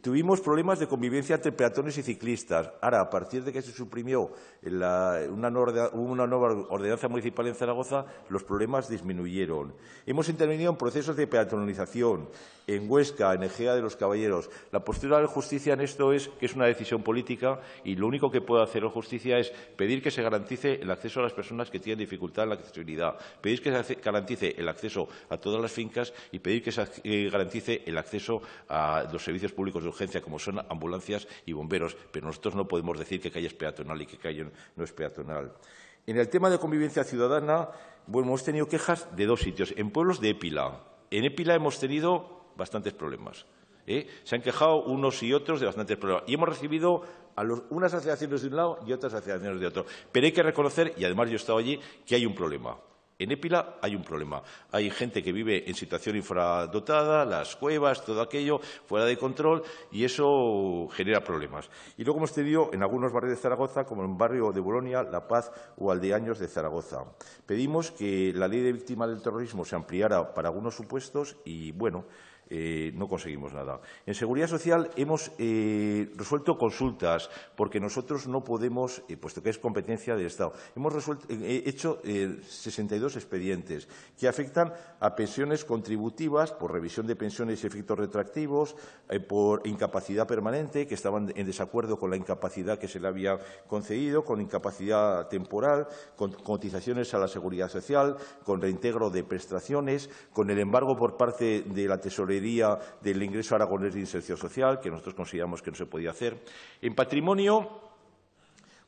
Tuvimos problemas de convivencia entre peatones y ciclistas. Ahora, a partir de que se suprimió una nueva ordenanza municipal en Zaragoza, los problemas disminuyeron. Hemos intervenido en procesos de peatonalización en Huesca, en Egea de los Caballeros. La postura de la justicia en esto es que es una decisión política y lo único que puede hacer la justicia es pedir que se garantice el acceso a las personas que tienen dificultad en la accesibilidad, pedir que se garantice el acceso a todas las fincas y pedir que se garantice el acceso a los servicios públicos de urgencia, como son ambulancias y bomberos, pero nosotros no podemos decir que calle es peatonal y que calle no es peatonal. En el tema de convivencia ciudadana, bueno, hemos tenido quejas de dos sitios. En pueblos de Épila. En Épila hemos tenido bastantes problemas. Se han quejado unos y otros de bastantes problemas. Y hemos recibido unas asociaciones de un lado y otras asociaciones de otro. Pero hay que reconocer, y además yo he estado allí, que hay un problema. En Épila hay un problema. Hay gente que vive en situación infradotada, las cuevas, todo aquello, fuera de control, y eso genera problemas. Y luego hemos tenido en algunos barrios de Zaragoza, como en el barrio de Bolonia, La Paz o Aldeaños de Zaragoza. Pedimos que la ley de víctimas del terrorismo se ampliara para algunos supuestos y, bueno, no conseguimos nada. En Seguridad Social hemos resuelto consultas, porque nosotros no podemos, puesto que es competencia del Estado. Hemos hecho 62 expedientes que afectan a pensiones contributivas por revisión de pensiones y efectos retroactivos, por incapacidad permanente, que estaban en desacuerdo con la incapacidad que se le había concedido, con incapacidad temporal, con cotizaciones a la Seguridad Social, con reintegro de prestaciones, con el embargo por parte de la Tesorería del ingreso aragonés de inserción social, que nosotros consideramos que no se podía hacer. En patrimonio,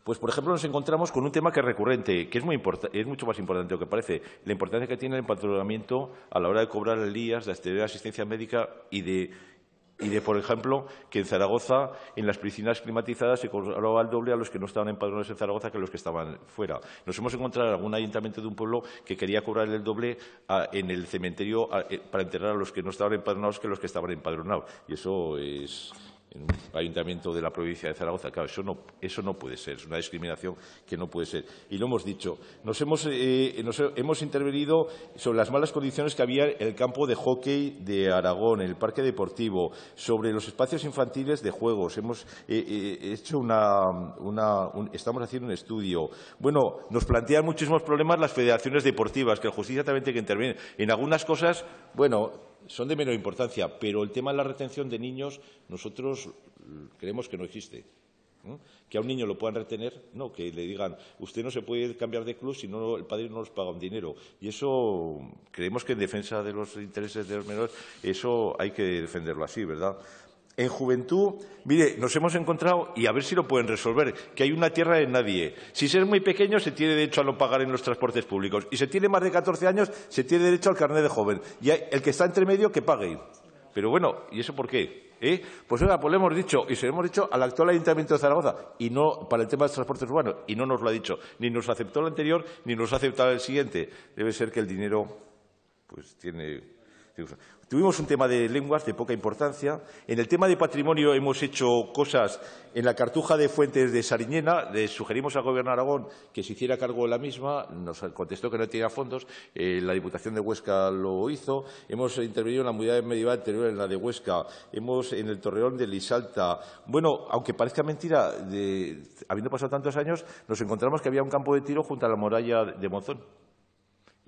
pues, por ejemplo, nos encontramos con un tema que es recurrente, que es mucho más importante de lo que parece, la importancia que tiene el empadronamiento a la hora de cobrar el IAS, de acceder a asistencia médica y de, por ejemplo, que en Zaragoza, en las piscinas climatizadas, se cobraba el doble a los que no estaban empadronados en Zaragoza que a los que estaban fuera. Nos hemos encontrado en algún ayuntamiento de un pueblo que quería cobrar el doble en el cementerio para enterrar a los que no estaban empadronados que a los que estaban empadronados. Y eso es en un ayuntamiento de la provincia de Zaragoza. Claro, eso no puede ser, es una discriminación que no puede ser. Y lo hemos dicho. Hemos intervenido sobre las malas condiciones que había en el campo de hockey de Aragón, en el parque deportivo, sobre los espacios infantiles de juegos. Hemos hecho estamos haciendo un estudio. Bueno, nos plantean muchísimos problemas las federaciones deportivas, que la justicia también tiene que intervenir. En algunas cosas, bueno, son de menor importancia, pero el tema de la retención de niños nosotros creemos que no existe. Que a un niño lo puedan retener, no, que le digan usted no se puede cambiar de club si no el padre no nos paga un dinero. Y eso creemos que en defensa de los intereses de los menores eso hay que defenderlo así, ¿verdad? En juventud, mire, nos hemos encontrado, y a ver si lo pueden resolver, que hay una tierra de nadie. Si se es muy pequeño, se tiene derecho a no pagar en los transportes públicos. Y si tiene más de 14 años, se tiene derecho al carnet de joven. Y el que está entre medio, que pague. Pero bueno, ¿y eso por qué? Pues oiga, pues le hemos dicho, y se lo hemos dicho al actual Ayuntamiento de Zaragoza, y no para el tema de los transportes urbanos, y no nos lo ha dicho. Ni nos aceptó el anterior, ni nos ha aceptado el siguiente. Debe ser que el dinero, pues tiene. Tuvimos un tema de lenguas de poca importancia. En el tema de patrimonio hemos hecho cosas en la Cartuja de Fuentes de Sariñena. Le sugerimos al Gobierno de Aragón que se hiciera cargo de la misma. Nos contestó que no tenía fondos. La Diputación de Huesca lo hizo. Hemos intervenido en la unidad medieval anterior, en la de Huesca. En el Torreón de Lisalta. Bueno, aunque parezca mentira, habiendo pasado tantos años, nos encontramos que había un campo de tiro junto a la muralla de Monzón.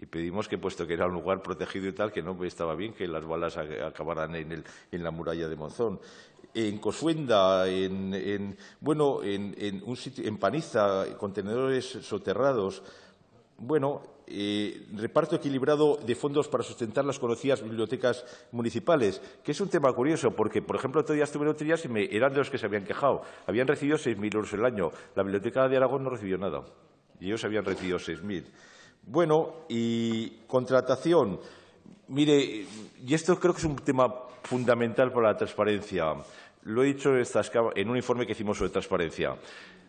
Y pedimos que, puesto que era un lugar protegido y tal, que no estaba bien que las balas acabaran en la muralla de Monzón. En Cosuenda, un sitio, en Paniza, contenedores soterrados. bueno, reparto equilibrado de fondos para sustentar las conocidas bibliotecas municipales, que es un tema curioso, porque, por ejemplo, otro día estuve en Otrillas y eran de los que se habían quejado. Habían recibido 6.000 euros el año. La Biblioteca de Aragón no recibió nada. Y ellos habían recibido 6.000. Bueno, y contratación. Mire, y esto creo que es un tema fundamental para la transparencia. Lo he dicho en un informe que hicimos sobre transparencia.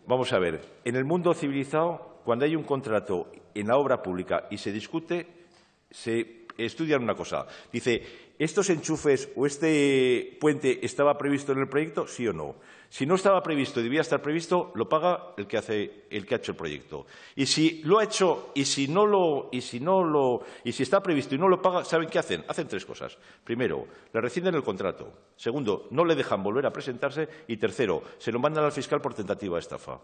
Vamos a ver, en el mundo civilizado, cuando hay un contrato en la obra pública y se discute, se estudia una cosa. Dice, ¿estos enchufes o este puente estaba previsto en el proyecto? ¿Sí o no? Si no estaba previsto y debía estar previsto, lo paga el que ha hecho el proyecto. Y si lo ha hecho y si está previsto y no lo paga, ¿saben qué hacen? Hacen tres cosas. Primero, le rescinden el contrato. Segundo, no le dejan volver a presentarse. Y tercero, se lo mandan al fiscal por tentativa de estafa.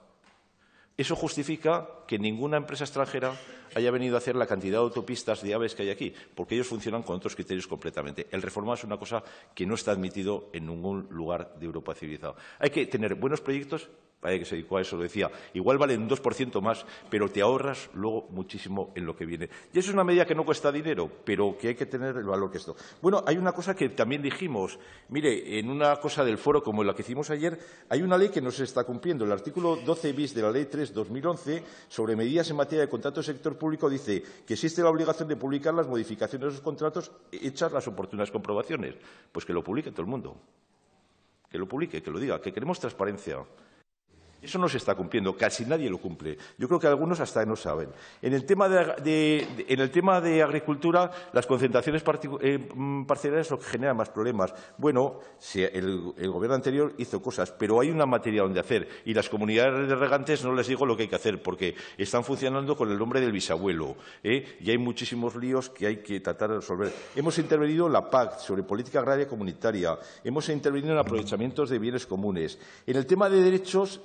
Eso justifica que ninguna empresa extranjera haya venido a hacer la cantidad de autopistas de AVEs que hay aquí, porque ellos funcionan con otros criterios completamente. El reformado es una cosa que no está admitido en ningún lugar de Europa civilizado. Hay que tener buenos proyectos, para que se dedicó a eso, lo decía, igual valen un 2% más, pero te ahorras luego muchísimo en lo que viene. Y eso es una medida que no cuesta dinero, pero que hay que tener el valor que esto. Bueno, hay una cosa que también dijimos, mire, en una cosa del foro como la que hicimos ayer, hay una ley que no se está cumpliendo. El artículo 12 bis de la Ley 3/2011 sobre medidas en materia de contrato del sector público dice que existe la obligación de publicar las modificaciones de esos contratos hechas las oportunas comprobaciones. Pues que lo publique todo el mundo. Que lo publique, que lo diga, que queremos transparencia. Eso no se está cumpliendo, casi nadie lo cumple. Yo creo que algunos hasta no saben. En el tema de agricultura, las concentraciones parcelarias es lo que genera más problemas. Bueno, el Gobierno anterior hizo cosas, pero hay una materia donde hacer. Y las comunidades de regantes no les digo lo que hay que hacer, porque están funcionando con el nombre del bisabuelo. Y hay muchísimos líos que hay que tratar de resolver. Hemos intervenido en la PAC sobre política agraria comunitaria. Hemos intervenido en aprovechamientos de bienes comunes. En el tema de derechos,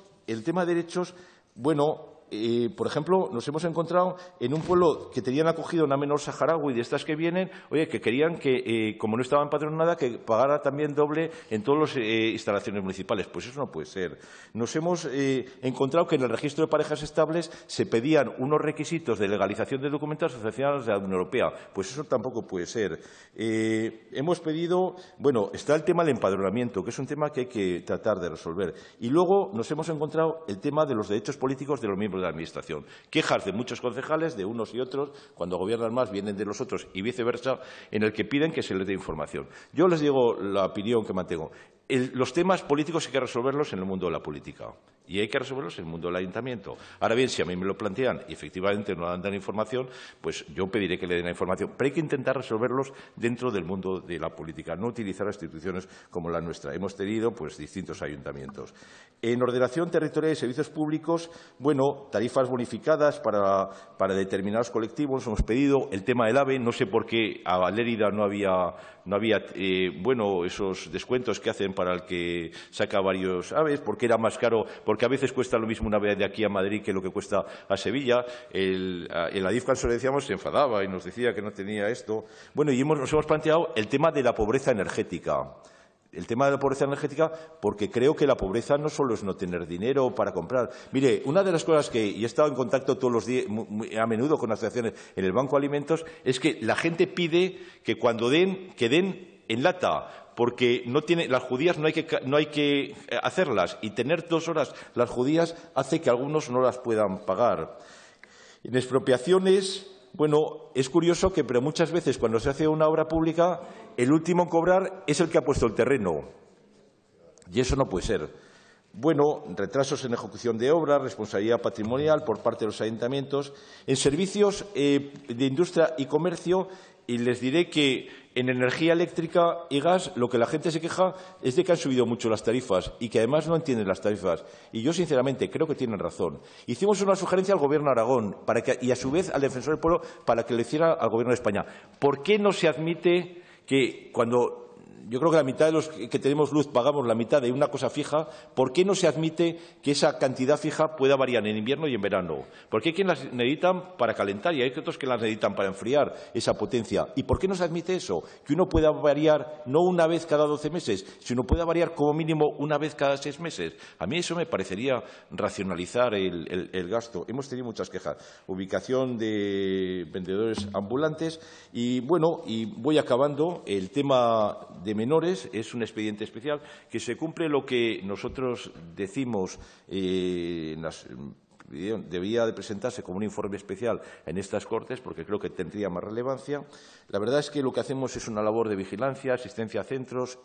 bueno, por ejemplo, nos hemos encontrado en un pueblo que tenían acogido una menor saharaui de estas que vienen, oye, que querían que, como no estaba empadronada, que pagara también doble en todas las instalaciones municipales. Pues eso no puede ser. Nos hemos encontrado que en el registro de parejas estables se pedían unos requisitos de legalización de documentos asociados de la Unión Europea. Pues eso tampoco puede ser. Hemos pedido, bueno, está el tema del empadronamiento, que es un tema que hay que tratar de resolver. Y luego nos hemos encontrado el tema de los derechos políticos de los miembros de la Administración. Quejas de muchos concejales, de unos y otros, cuando gobiernan más vienen de los otros y viceversa, en el que piden que se les dé información. Yo les digo la opinión que mantengo. Los temas políticos hay que resolverlos en el mundo de la política y hay que resolverlos en el mundo del ayuntamiento. Ahora bien, si a mí me lo plantean y efectivamente no dan información, pues yo pediré que le den la información. Pero hay que intentar resolverlos dentro del mundo de la política, no utilizar instituciones como la nuestra. Hemos tenido pues distintos ayuntamientos. En ordenación territorial y servicios públicos, bueno, tarifas bonificadas para determinados colectivos. Hemos pedido el tema del AVE. No sé por qué a Lérida no había bueno, esos descuentos que hacen para el que saca varios AVEs, porque era más caro, porque a veces cuesta lo mismo una AVE de aquí a Madrid que lo que cuesta a Sevilla. El Adif, cuando se lo decíamos, se enfadaba y nos decía que no tenía esto. Bueno, y nos hemos planteado el tema de la pobreza energética. El tema de la pobreza energética, porque creo que la pobreza no solo es no tener dinero para comprar. Mire, una de las cosas que y he estado en contacto todos los días, a menudo con asociaciones en el Banco de Alimentos, es que la gente pide que cuando den, que den en lata, porque las judías no hay que hacerlas, y tener 2 horas las judías hace que algunos no las puedan pagar. En expropiaciones, bueno, es curioso que pero muchas veces cuando se hace una obra pública, el último en cobrar es el que ha puesto el terreno. Y eso no puede ser. Bueno, retrasos en ejecución de obras, responsabilidad patrimonial por parte de los ayuntamientos. En servicios de industria y comercio, y les diré que en energía eléctrica y gas lo que la gente se queja es de que han subido mucho las tarifas y que además no entienden las tarifas. Y yo, sinceramente, creo que tienen razón. Hicimos una sugerencia al Gobierno de Aragón y, a su vez, al Defensor del Pueblo para que le hiciera al Gobierno de España. ¿Por qué no se admite que cuando yo creo que la mitad de los que tenemos luz pagamos la mitad de una cosa fija. ¿Por qué no se admite que esa cantidad fija pueda variar en invierno y en verano? Porque hay quienes las necesitan para calentar y hay otros que las necesitan para enfriar esa potencia. ¿Y por qué no se admite eso? Que uno pueda variar no una vez cada 12 meses, sino pueda variar como mínimo una vez cada 6 meses. A mí eso me parecería racionalizar el gasto. Hemos tenido muchas quejas. Ubicación de vendedores ambulantes y, bueno, y voy acabando. El tema de menores es un expediente especial que se cumple lo que nosotros decimos debía de presentarse como un informe especial en estas Cortes, porque creo que tendría más relevancia. La verdad es que lo que hacemos es una labor de vigilancia, asistencia a centros,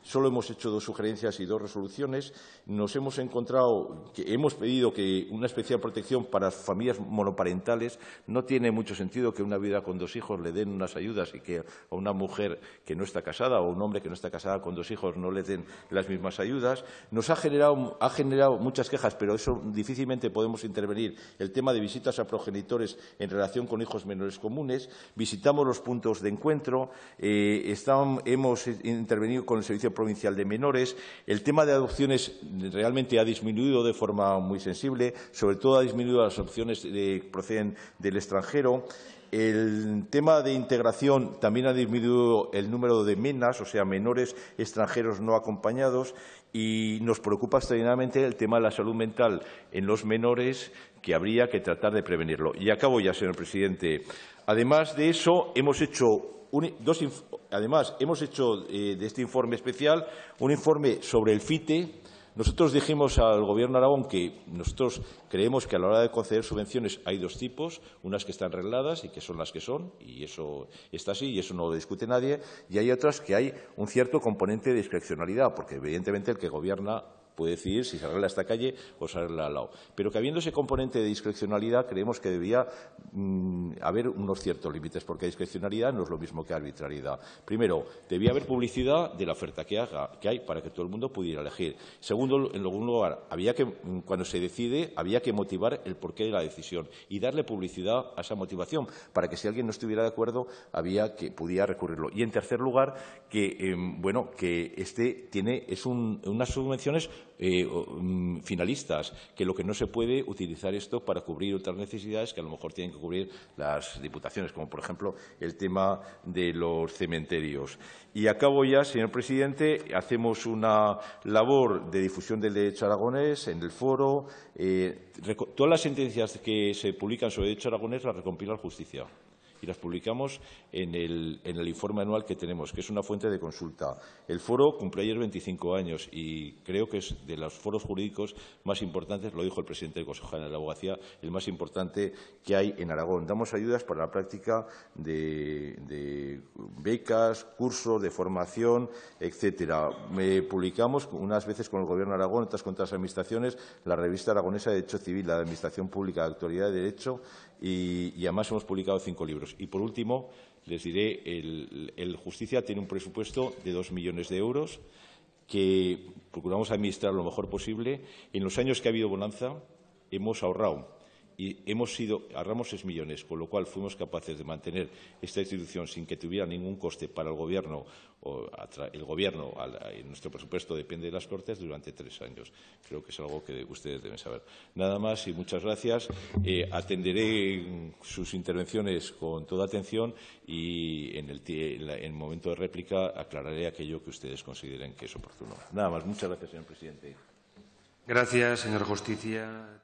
Solo hemos hecho 2 sugerencias y 2 resoluciones. Nos hemos encontrado que hemos pedido que una especial protección para familias monoparentales. No tiene mucho sentido que una viuda con 2 hijos le den unas ayudas y que a una mujer que no está casada o un hombre que no está casada con 2 hijos no le den las mismas ayudas. Nos ha generado muchas quejas, pero eso difícilmente podemos intervenir. El tema de visitas a progenitores en relación con hijos menores comunes. Visitamos los puntos de encuentro. Hemos intervenido con el Servicio Provincial de Menores. El tema de adopciones realmente ha disminuido de forma muy sensible. Sobre todo ha disminuido las adopciones que proceden del extranjero. El tema de integración también ha disminuido el número de MENAs, o sea, menores extranjeros no acompañados, y nos preocupa extraordinariamente el tema de la salud mental en los menores, que habría que tratar de prevenirlo. Y acabo ya, señor presidente. Además de eso, hemos hecho de este informe especial un informe sobre el FITE. Nosotros dijimos al Gobierno de Aragón que nosotros creemos que a la hora de conceder subvenciones hay 2 tipos, unas que están regladas y que son las que son, y eso está así y eso no lo discute nadie, y hay otras que hay un cierto componente de discrecionalidad, porque evidentemente el que gobierna puede decidir si se arregla esta calle o se arregla al lado. Pero que habiendo ese componente de discrecionalidad, creemos que debía haber unos ciertos límites, porque discrecionalidad no es lo mismo que arbitrariedad. Primero, debía haber publicidad de la oferta que hay para que todo el mundo pudiera elegir. Segundo, en algún lugar, cuando se decide, había que motivar el porqué de la decisión y darle publicidad a esa motivación, para que si alguien no estuviera de acuerdo, pudiera recurrirlo. Y en tercer lugar, que unas subvenciones finalistas, que lo que no se puede utilizar esto para cubrir otras necesidades que a lo mejor tienen que cubrir las diputaciones, como por ejemplo el tema de los cementerios. Y acabo ya, señor presidente. Hacemos una labor de difusión del derecho aragonés en el foro. Todas las sentencias que se publican sobre derecho aragonés las recompila la Justicia y las publicamos en el informe anual que tenemos, que es una fuente de consulta. El foro cumple ayer 25 años y creo que es de los foros jurídicos más importantes, lo dijo el presidente del Consejo General de la Abogacía, el más importante que hay en Aragón. Damos ayudas para la práctica de becas, cursos de formación, etcétera. Publicamos unas veces con el Gobierno de Aragón, otras con otras administraciones, la revista aragonesa de Derecho Civil, la de Administración Pública, de Autoridad de Derecho, y además hemos publicado 5 libros. Y, por último, les diré, el Justicia tiene un presupuesto de 2 millones de euros que procuramos administrar lo mejor posible. En los años que ha habido bonanza hemos ahorrado y ahorramos 6 millones, con lo cual fuimos capaces de mantener esta institución sin que tuviera ningún coste para el Gobierno. En nuestro presupuesto depende de las Cortes durante 3 años. Creo que es algo que ustedes deben saber. Nada más y muchas gracias. Atenderé sus intervenciones con toda atención y en el momento de réplica aclararé aquello que ustedes consideren que es oportuno. Nada más. Muchas gracias, señor presidente. Gracias, señor Justicia.